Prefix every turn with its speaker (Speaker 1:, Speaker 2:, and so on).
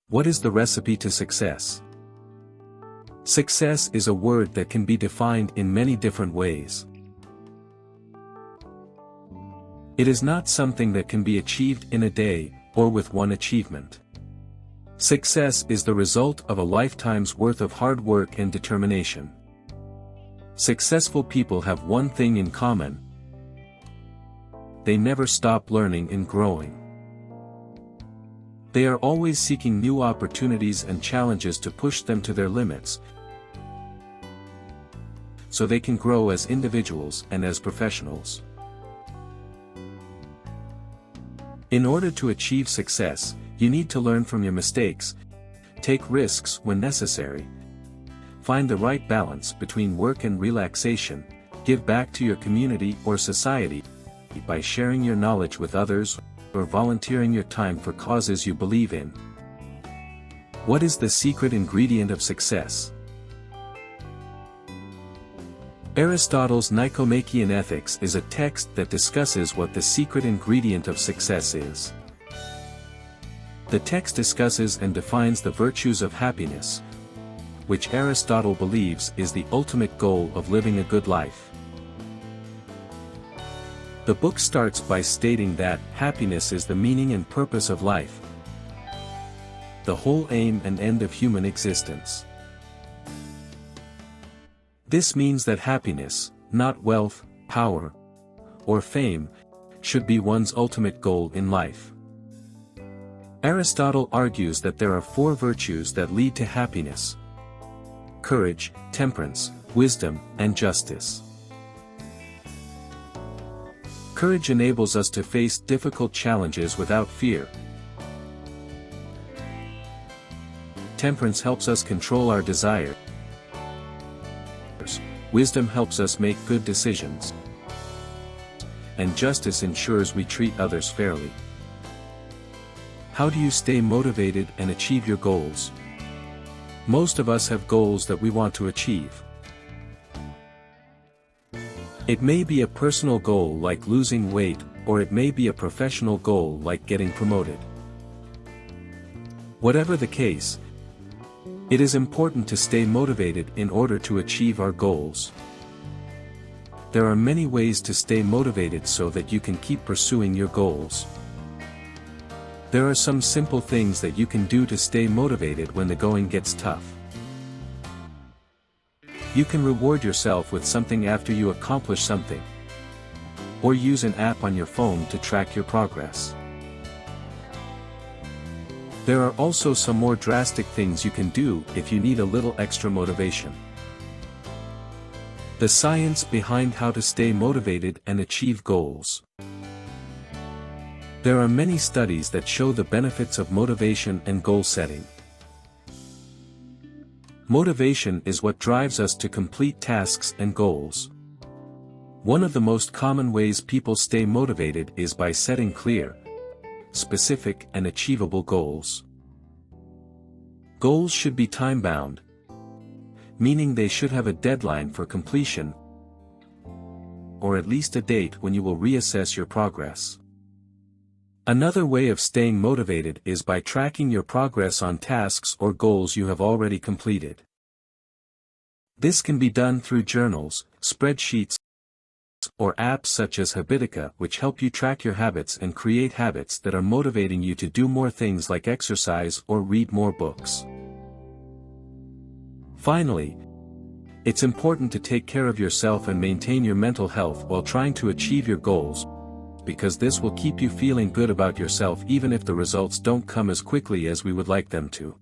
Speaker 1: What is the recipe to success? Success is a word that can be defined in many different ways. It is not something that can be achieved in a day, or with one achievement. Success is the result of a lifetime's worth of hard work and determination. Successful people have one thing in common: they never stop learning and growing. They are always seeking new opportunities and challenges to push them to their limits, so they can grow as individuals and as professionals. In order to achieve success, you need to learn from your mistakes, take risks when necessary, find the right balance between work and relaxation, give back to your community or society by sharing your knowledge with others, or volunteering your time for causes you believe in. What is the secret ingredient of success? Aristotle's Nicomachean Ethics is a text that discusses what the secret ingredient of success is. The text discusses and defines the virtues of happiness, which Aristotle believes is the ultimate goal of living a good life. The book starts by stating that happiness is the meaning and purpose of life, the whole aim and end of human existence. This means that happiness, not wealth, power, or fame, should be one's ultimate goal in life. Aristotle argues that there are four virtues that lead to happiness: courage, temperance, wisdom, and justice. Courage enables us to face difficult challenges without fear. Temperance helps us control our desires. Wisdom helps us make good decisions. And justice ensures we treat others fairly. How do you stay motivated and achieve your goals? Most of us have goals that we want to achieve. It may be a personal goal like losing weight, or it may be a professional goal like getting promoted. Whatever the case, it is important to stay motivated in order to achieve our goals. There are many ways to stay motivated so that you can keep pursuing your goals. There are some simple things that you can do to stay motivated when the going gets tough. You can reward yourself with something after you accomplish something, or use an app on your phone to track your progress. There are also some more drastic things you can do if you need a little extra motivation. The science behind how to stay motivated and achieve goals. There are many studies that show the benefits of motivation and goal setting. Motivation is what drives us to complete tasks and goals. One of the most common ways people stay motivated is by setting clear, specific and achievable goals. Goals should be time-bound, meaning they should have a deadline for completion, or at least a date when you will reassess your progress. Another way of staying motivated is by tracking your progress on tasks or goals you have already completed. This can be done through journals, spreadsheets, or apps such as Habitica, which help you track your habits and create habits that are motivating you to do more things like exercise or read more books. Finally, it's important to take care of yourself and maintain your mental health while trying to achieve your goals, because this will keep you feeling good about yourself even if the results don't come as quickly as we would like them to.